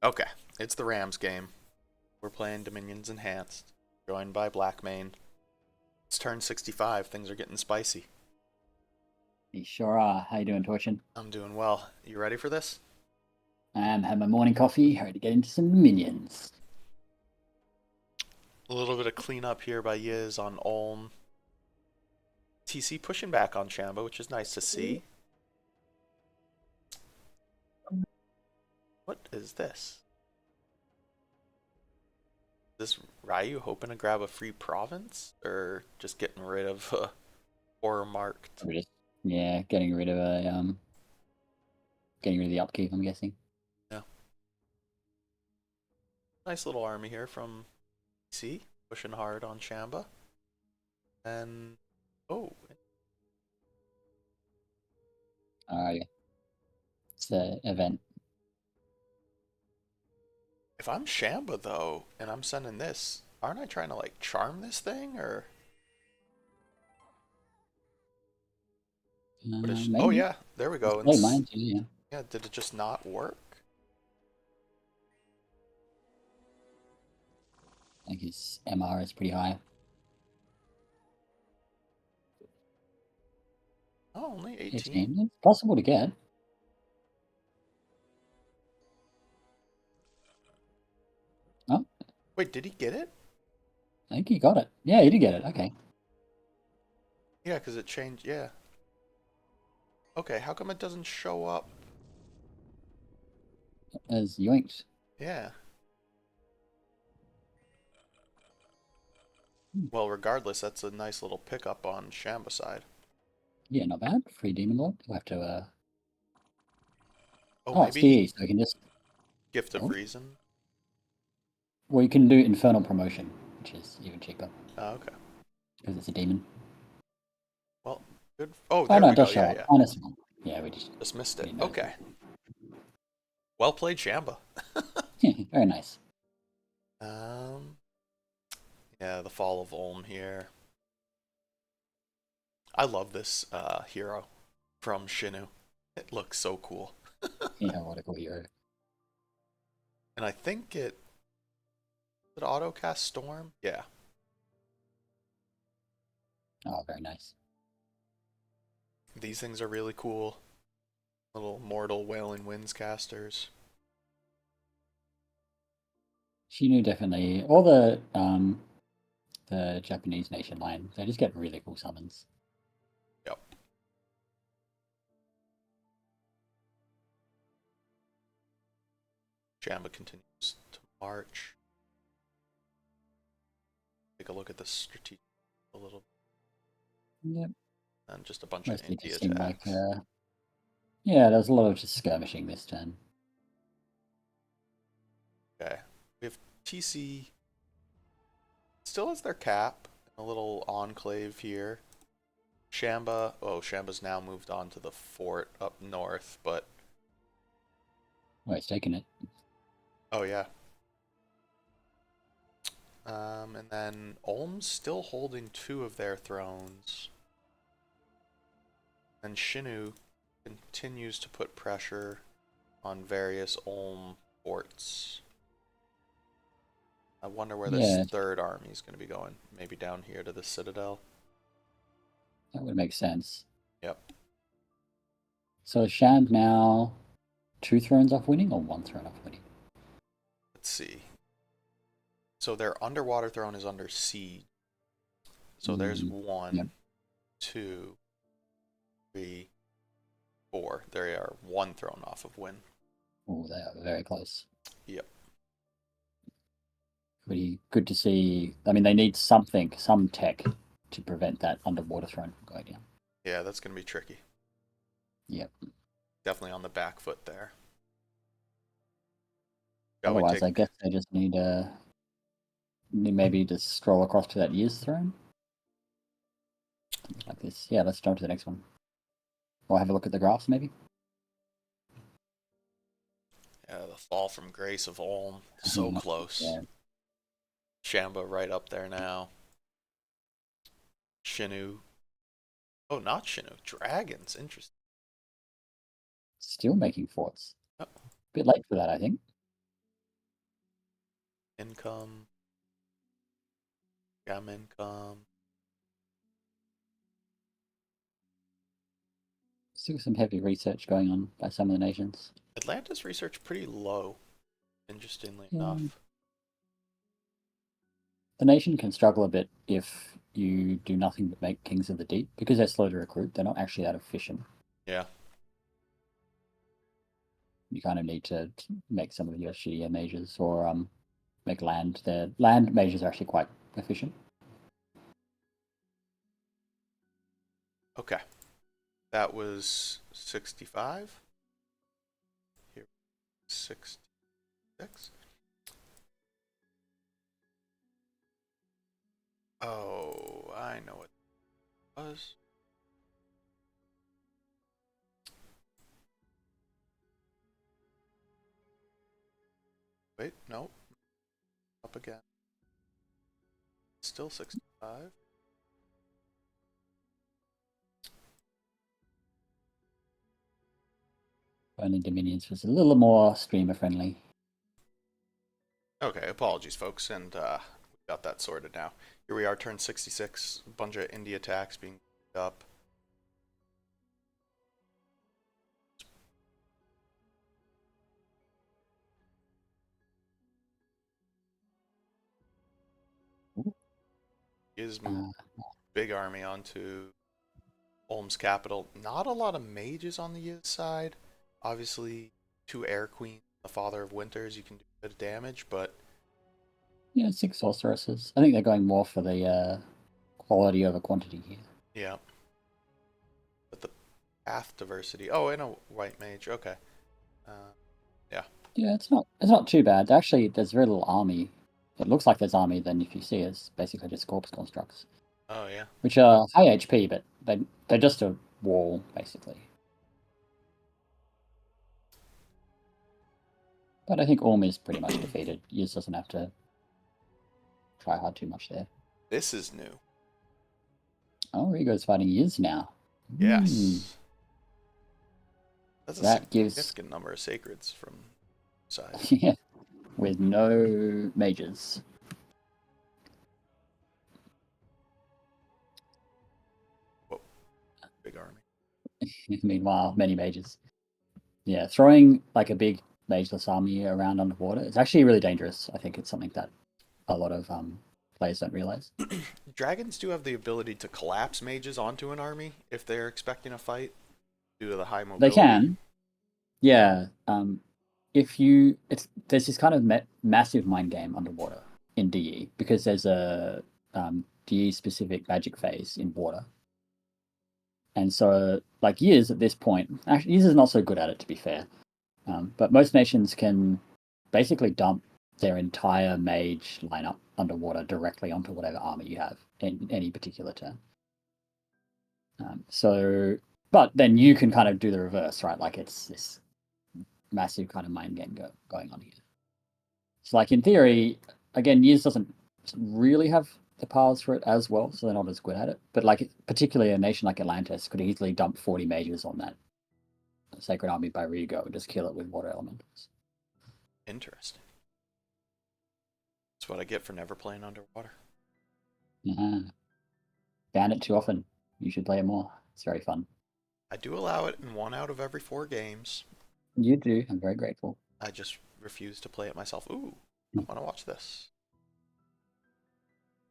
Okay, it's the Rams game. We're playing Dominions Enhanced, joined by Blackmane. It's turn 65. Things are getting spicy. You sure are. How you doing, Torchin? I'm doing well. You ready for this? I'm having my morning coffee, ready to get into some minions. A little bit of cleanup here by Yiz on Ulm. TC pushing back on Shamba, which is nice to see. What is this? Is this Ryu hoping to grab a free province? Or just getting rid of horror marked? We're just getting rid of the upkeep, I'm guessing. Yeah. Nice little army here from TC, pushing hard on Shamba. And oh, Yeah. It's an event. if I'm Shamba though, and I'm sending this, aren't I trying to like charm this thing or what is? Oh Maybe. yeah, there we It's go. And probably mine too, yeah. yeah, did it just not work? I think his MR is pretty high. Oh, only 18. 18. It's possible to get. Oh, Wait, did he get it? I think he got it. Yeah, he did get it. Okay. Yeah, because it changed. Yeah. Okay, how come it doesn't show up? As yoinked. Yeah. Hmm. Well, regardless, that's a nice little pickup on Shamba side. Yeah, not bad. Free Demon Lord. We'll have to Oh, Oh, it's maybe he DE, so we can just gift of oh. reason. Well, you can do Infernal Promotion, which is even cheaper Oh, okay. because it's a demon. Well, good. Oh, Oh there no, we it go. does show Yeah, up. yeah. Minus one. Yeah, Just missed we it. didn't notice Okay. Well played, Shamba. it. Very nice. Um, yeah, the fall of Ulm here. I love this hero from Shinu. It looks so cool. Yeah, what a cool hero. And I think it did auto cast Storm? Yeah. Oh, very nice. These things are really cool. Little mortal wailing winds casters. She knew definitely all the Japanese nation line. They just get really cool summons. Yep. Shamba continues to march. Take a look at the strategic a little, Yep. and just a bunch of Mostly anti just seemed like attacks. yeah, there was a lot of just skirmishing this turn. Okay. We have TC still has their cap. A little enclave here. Shamba. Oh, Shamba's now moved on to the fort up north, but Oh, he's taking it. oh yeah. And then Ulm's still holding two of their thrones. And Shinu continues to put pressure on various Ulm forts. I wonder where this Yeah, third army is going to be going. Maybe down here to the Citadel. that would make sense. Yep. So is Sham now two thrones off winning or one throne off winning? Let's see. So their underwater throne is under siege. So there's Yep. one, two, three, four. They are one throne off of win. Oh, they are very close. Yep. Pretty good to see. I mean, they need something, some tech to prevent that underwater throne from going down. Yeah, that's going to be tricky. Yep. Definitely on the back foot there. Shall we Otherwise, take? I guess they just need maybe just scroll across to that year's throne. Something like this. Yeah, let's jump to the next one. Or have a look at the graphs, maybe. Yeah, the fall from grace of Ulm. So close. Yeah, Shamba right up there now. Shinu. Oh, not Shinu. Dragons. Interesting. still making forts. Oh, Bit late for that, I think. income, gem income. Still some heavy research going on by some of the nations. Atlantis research pretty low, interestingly Yeah. enough. The nation can struggle a bit if you do nothing but make Kings of the Deep because they're slow to recruit. They're not actually that efficient. Yeah. You kind of need to make some of your shittier mages or make land. The land mages are actually quite efficient. Okay. That was 65. Here, 66. Oh, I know what it was. Wait, no. Up again. Still 65. Only Dominions was a little more streamer friendly. Okay, apologies, folks, and we got that sorted now. Here we are, turn 66. A bunch of indie attacks being up. Is big army onto Ulm's capital. Not a lot of mages on the Yiz side. Obviously, 2 Air Queens, the Father of Winters, you can do a bit of damage, but Yeah, 6 sorceresses. I think they're going more for the quality over quantity here. yeah. But the path diversity. Oh, and a white mage. Okay. Yeah. Yeah, it's not too bad. Actually, there's very little army. It looks like there's army, then if you see it's basically just corpse constructs. Oh, yeah. Which are high HP, but they're just a wall, basically. But I think Orm is pretty much defeated. Yiz doesn't have to try hard too much there. This is new. Oh, Rigo's fighting Yiz now. Yes. That's a That gives significant number of sacreds from side. yeah, with no mages. Whoa. Big army. Meanwhile, many mages. Yeah, throwing like a big mageless army around underwater is actually really dangerous. I think it's something that a lot of players don't realize. Dragons do have the ability to collapse mages onto an army if they're expecting a fight due to the high mobility. They can, yeah. There's this kind of massive mind game underwater in DE because there's a DE specific magic phase in water, and so like Yiz at this point, actually Yiz is not so good at it to be fair, but most nations can basically dump their entire mage lineup underwater directly onto whatever armor you have in any particular turn. But then you can kind of do the reverse, right? Like it's this massive kind of mind game going on here. So, like in theory, again, Yiz doesn't really have the paths for it as well, so they're not as good at it. But like, particularly a nation like Atlantis could easily dump 40 mages on that Sacred Army by Rigo and just kill it with water elementals. Interesting. That's what I get for never playing underwater. Ban it too often. You should play it more. It's very fun. I do allow it in 1 out of every 4 games. You do. I'm very grateful. I just refuse to play it myself. Ooh, I want to watch this.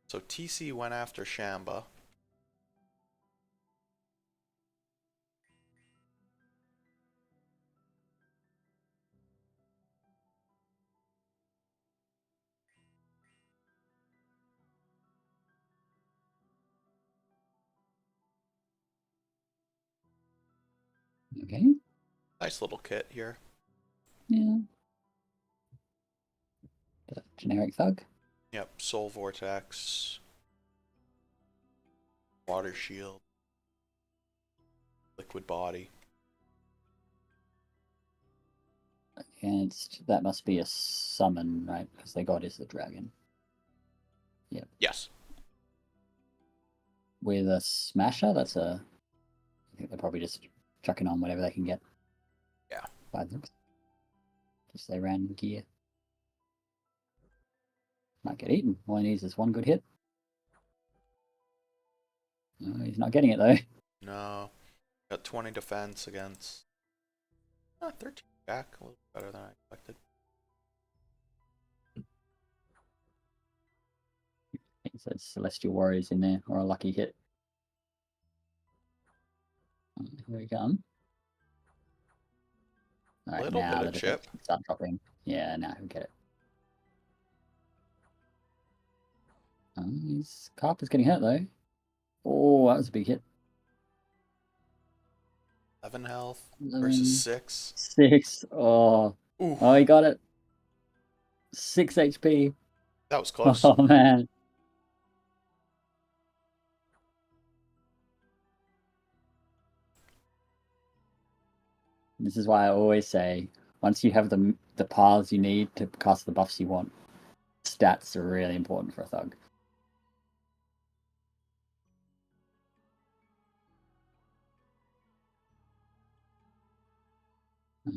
So TC went after Shamba. Okay. Nice little kit here. Yeah. The generic thug. Yep, Soul Vortex, Water Shield, Liquid Body. Against that must be a summon, right? Because their god is the dragon. Yep. Yes. With a smasher, I think they're probably just chucking on whatever they can get. Yeah. By them. Just they ran gear. Might get eaten. All he needs is one good hit. No, he's not getting it though. No. Got 20 defense against 13 back. A little better than I expected. He says Celestial Warriors in there, or a lucky hit. Here we come. All right, Little now bit the of chip. defense start dropping. Yeah, now he'll get it. His Carp is getting hurt though. Oh, that was a big hit. 11 health 11, versus 6. 6. Oh, Ooh, oh, he got it. 6 HP. that was close. Oh man. This is why I always say, once you have the paths you need to cast the buffs you want, stats are really important for a thug.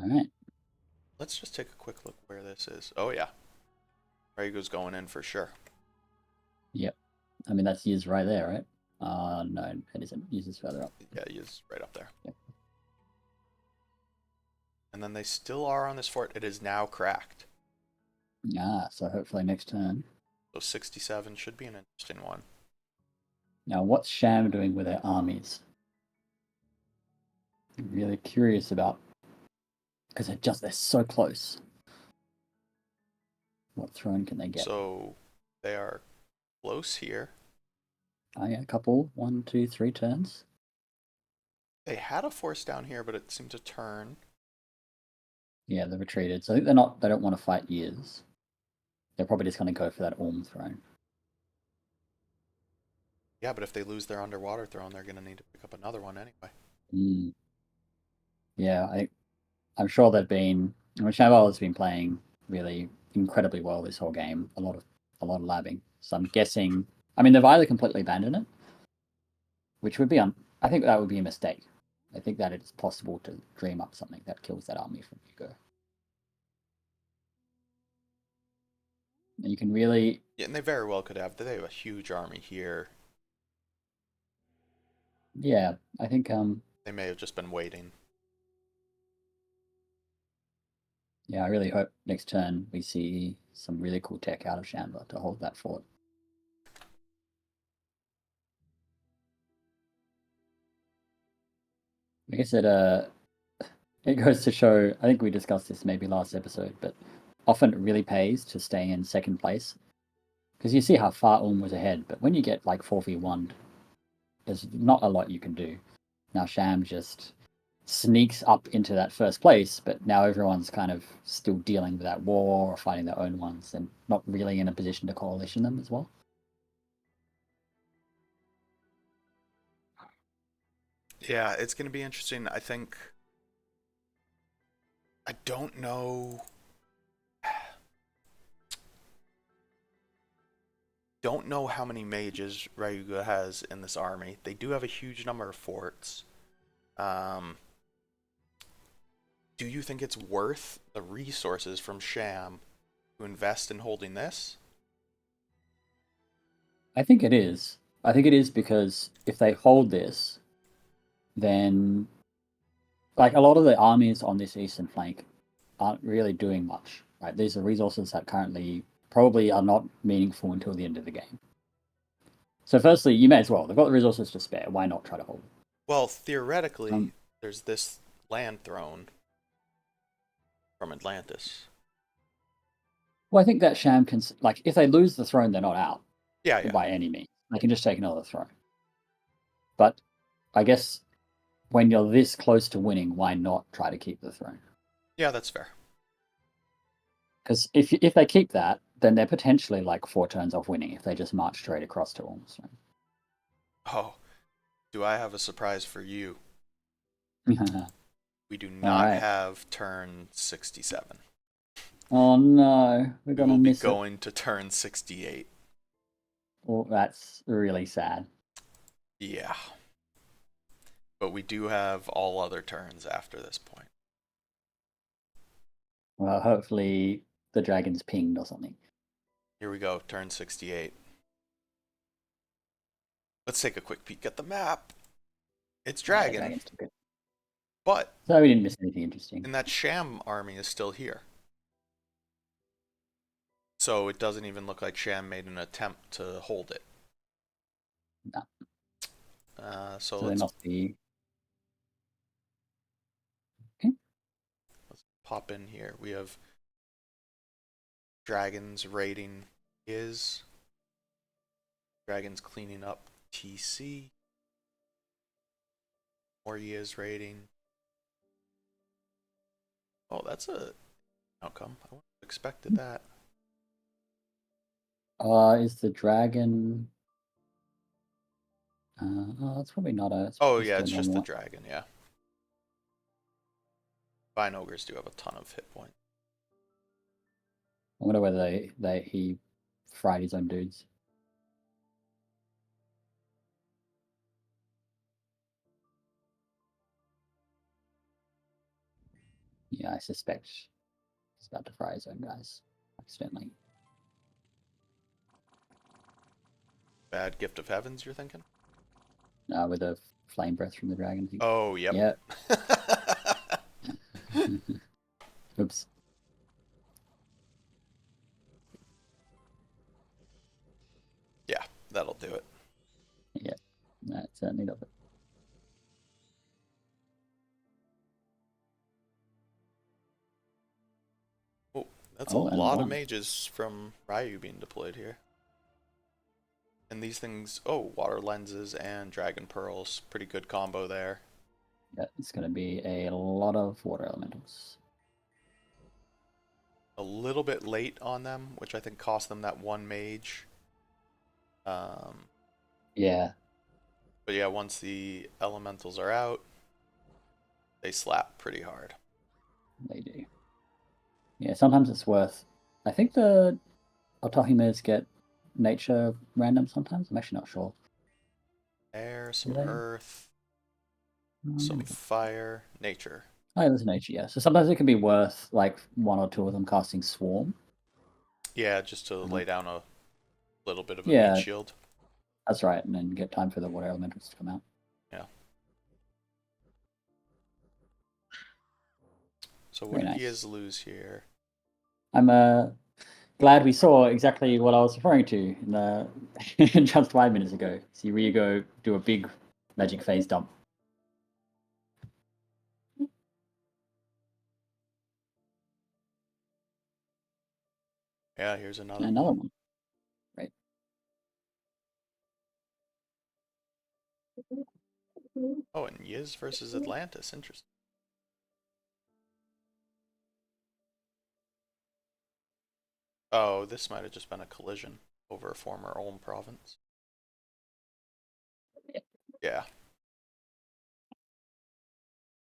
All right. Let's just take a quick look where this is. Oh yeah, Raygo's going in for sure. Yep. I mean, that's Yiz right there, right? No, it isn't. Yiz is further up. Yeah, he is right up there. Yep. And then they still are on this fort. It is now cracked. So hopefully next turn. So 67 should be an interesting one. Now, what's Sham doing with their armies? I'm really curious about, because they're so close. What throne can they get? So they are close here. Oh yeah, a couple, 1, 2, 3 turns. They had a force down here, but it seemed to turn. Yeah, they're retreated. So I think they don't want to fight Yiz. They're probably just going to go for that Orm throne. Yeah, but if they lose their underwater throne, they're going to need to pick up another one anyway. Mm. Yeah, I'm sure they've been. I mean, Shambhala has been playing really incredibly well this whole game. A lot of labbing. So I'm guessing. I mean, they've either completely abandoned it, which would be I think that would be a mistake. I think that it's possible to dream up something that kills that army from Hugo. And you can really. Yeah, and they very well could have. They have a huge army here. Yeah, I think They may have just been waiting. Yeah, I really hope next turn we see some really cool tech out of Shamba to hold that fort. I guess it goes to show, I think we discussed this maybe last episode, but often it really pays to stay in second place. Because you see how far Ulm was ahead, but when you get like 4v1, there's not a lot you can do. Now Sham just sneaks up into that first place, but now everyone's kind of still dealing with that war or fighting their own ones and not really in a position to coalition them as well. Yeah, it's going to be interesting. I think. I don't know. Don't know how many mages Ryuga has in this army. They do have a huge number of forts. Do you think it's worth the resources from Sham to invest in holding this? I think it is. I think it is because if they hold this, then like a lot of the armies on this eastern flank aren't really doing much. Right? These are resources that currently probably are not meaningful until the end of the game. So firstly, you may as well. They've got the resources to spare. Why not try to hold it? Well, theoretically, there's this land throne from Atlantis. Well, I think that Sham can, like, if they lose the throne, they're not out Yeah. by any means. They can just take another throne. But I guess when you're this close to winning, why not try to keep the throne? Yeah, that's fair. Because if they keep that, then they're potentially like 4 turns off winning if they just march straight across to Ulm. Oh, do I have a surprise for you? We do not Alright. have turn 67. Oh no, we're We gonna will be miss it. going to turn 68. Well, that's really sad. Yeah. But we do have all other turns after this point. Well, hopefully the dragon's pinged or something. Here we go, turn 68. Let's take a quick peek at the map. It's Yeah, Dragon, dragons took it. but So we didn't miss anything interesting. and that Sham army is still here. So it doesn't even look like Sham made an attempt to hold it. No. So So they let's must be. pop in here. We have Dragons raiding is. Dragons cleaning up TC. More is raiding. Oh, that's a outcome. I wouldn't have expected that. Is the dragon? Oh, that's probably not a. Oh It's yeah, still it's just the normal. dragon, yeah. Vine ogres do have a ton of hit points. I wonder whether he fried his own dudes. Yeah, I suspect he's about to fry his own guys accidentally. Bad gift of heavens, you're thinking? With a flame breath from the dragon. I think. Oh, yep. Yeah. Oops. Yeah, that'll do it. Yeah, that certainly does it. Oh, that's Oh, a and lot of one. mages from Ryu being deployed here. And these things, oh, water lenses and dragon pearls. Pretty good combo there. Yeah, it's going to be a lot of water elementals. A little bit late on them, which I think cost them that one mage. Yeah. But yeah, once the elementals are out, they slap pretty hard. They do. Yeah, sometimes it's worth. I think the Otohimes get nature random sometimes. I'm actually not sure. Air, Do some they? earth, some Maybe. fire, nature. Oh, there's nature, yeah. So sometimes it can be worth like one or two of them casting swarm. Yeah, just to lay down a little bit of a meat Yeah, shield. that's right, and then get time for the water elementals to come out. Yeah. So what Very did nice. Yiz lose here? I'm glad we saw exactly what I was referring to in the just 5 minutes ago. See Ryugo do a big magic phase dump. Yeah, here's another Another one. one. Right. Oh, and Yiz versus Atlantis. Interesting. Oh, this might have just been a collision over a former Ulm province. Yeah.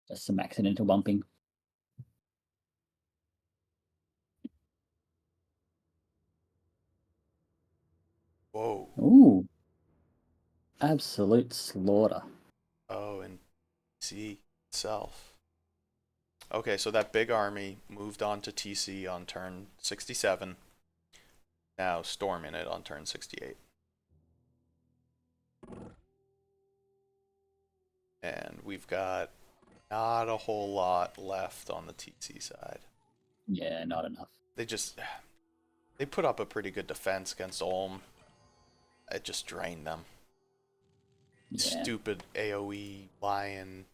Just some accidental bumping. Whoa. Ooh. Absolute slaughter. Oh, and TC itself. Okay, so that big army moved on to TC on turn 67. Now storming it on turn 68. And we've got not a whole lot left on the TC side. Yeah, not enough. They put up a pretty good defense against Ulm. It just drained them. Yeah. Stupid AoE lion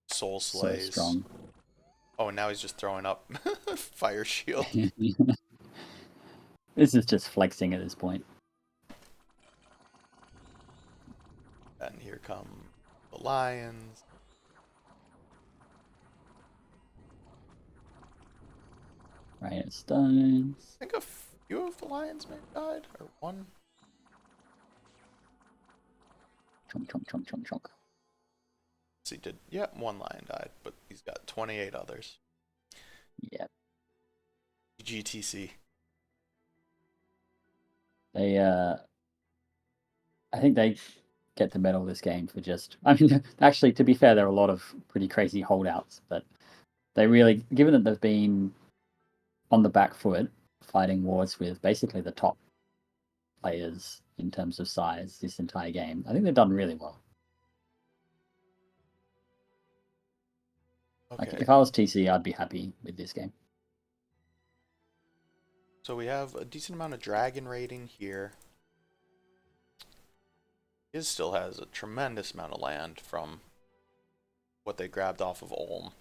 soul So slays. strong. Oh, and now he's just throwing up fire shield. This is just flexing at this point. And here come the lions. Right, it stones. I think a few of the lions may have died, or one. Chunk, chunk, chunk, chunk, chunk. So he did. Yeah, one lion died, but he's got 28 others. Yeah. GTC. They I think they get the medal this game for just I mean actually to be fair, there are a lot of pretty crazy holdouts, but they really given that they've been on the back foot fighting wars with basically the top players in terms of size this entire game. I think they've done really well. Like Okay. if I was TC, I'd be happy with this game. So we have a decent amount of dragon raiding here. His still has a tremendous amount of land from what they grabbed off of Ulm.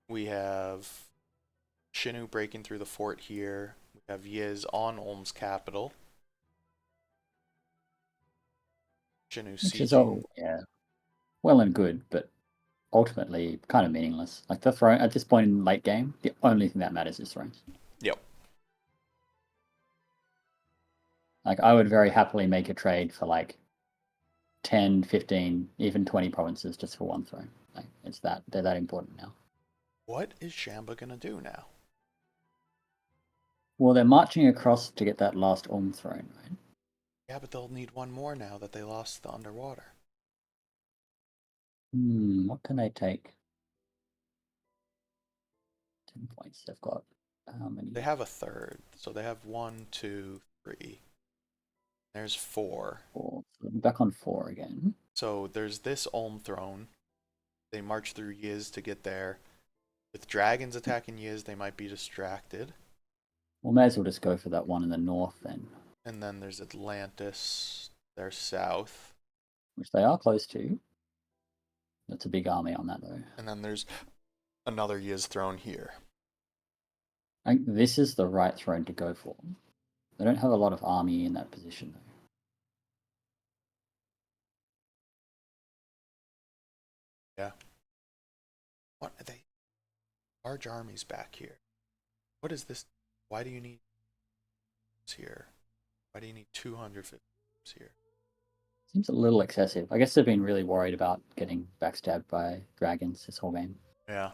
We have Shinu breaking through the fort here. We have Yiz on Ulm's capital. Shinu Which is sieging. all, yeah, well and good, but ultimately kind of meaningless. Like the throne at this point in late game, the only thing that matters is thrones. Yep. Like I would very happily make a trade for like 10, 15, even 20 provinces just for one throne. Like they're that important now. What is Shamba gonna do now? Well, they're marching across to get that last Ulm throne, right? Yeah, but they'll need one more now that they lost the underwater. What can they take? 10 points. They've got how many? They have a third, so they have 1, 2, 3. There's 4. 4. So back on 4 again. So there's this Ulm throne. They march through Yiz to get there. With dragons attacking Yiz, they might be distracted. Well, may as well just go for that one in the north then. And then there's Atlantis, they're south. Which they are close to. That's a big army on that though. And then there's another Yiz throne here. I think this is the right throne to go for. They don't have a lot of army in that position though. Yeah. What are they? Large armies back here. What is this? Why do you need here? Why do you need 250 here? Seems a little excessive. I guess they've been really worried about getting backstabbed by dragons this whole game. Yeah.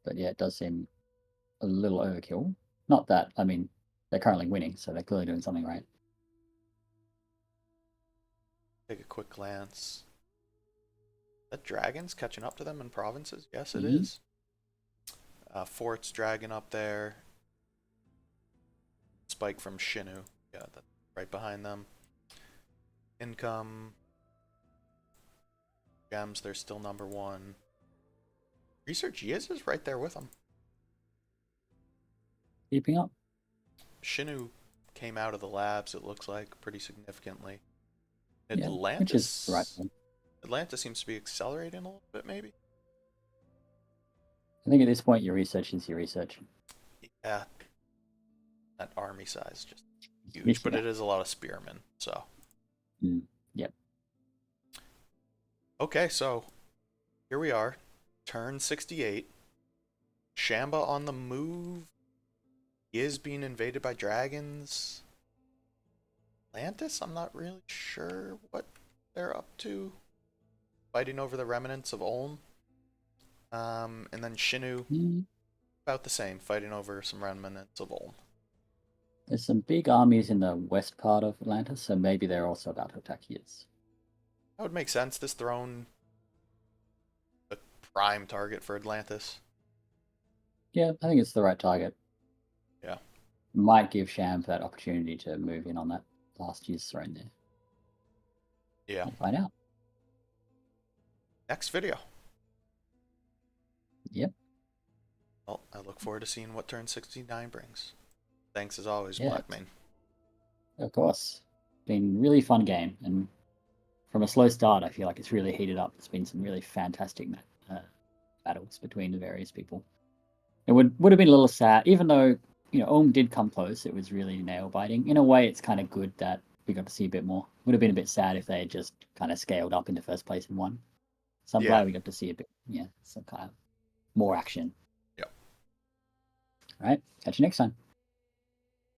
But yeah, it does seem a little overkill. Not that, I mean, they're currently winning, so they're clearly doing something right. Take a quick glance. That dragon's catching up to them in provinces? Yes, it is. Fort's dragon up there. Spike from Shinu. Yeah, that's right behind them. Income. Gems, they're still number 1. Research Yiz is right there with them. Keeping up. Shinu came out of the labs, it looks like, pretty significantly. Yeah, Atlantis. which is the right one. Atlantis seems to be accelerating a little bit, maybe? I think at this point, your research is your research. Yeah. That army size just huge, but Yeah. it is a lot of spearmen, so. Yep. Okay, so here we are. Turn 68. Shamba on the move. Is being invaded by dragons. Atlantis, I'm not really sure what they're up to. Fighting over the remnants of Ulm. And then Shinu, about the same, fighting over some remnants of Ulm. There's some big armies in the west part of Atlantis, so maybe they're also about to attack Yiz. That would make sense. This throne, a prime target for Atlantis. Yeah, I think it's the right target. Yeah. Might give Sham that opportunity to move in on that last year's throne there. Yeah. We'll find out. Next video. Yep. Well, I look forward to seeing what turn 69 brings. Thanks as always, Yeah. Blackmane. Of course. Been a really fun game, and from a slow start, I feel like it's really heated up. There's been some really fantastic battles between the various people. It would have been a little sad, even though Ulm did come close. It was really nail biting. In a way, it's kind of good that we got to see a bit more. Would have been a bit sad if they had just kind of scaled up into first place and won. So I'm glad we got to see a bit, some kind of more action. Yep. All right, catch you next time.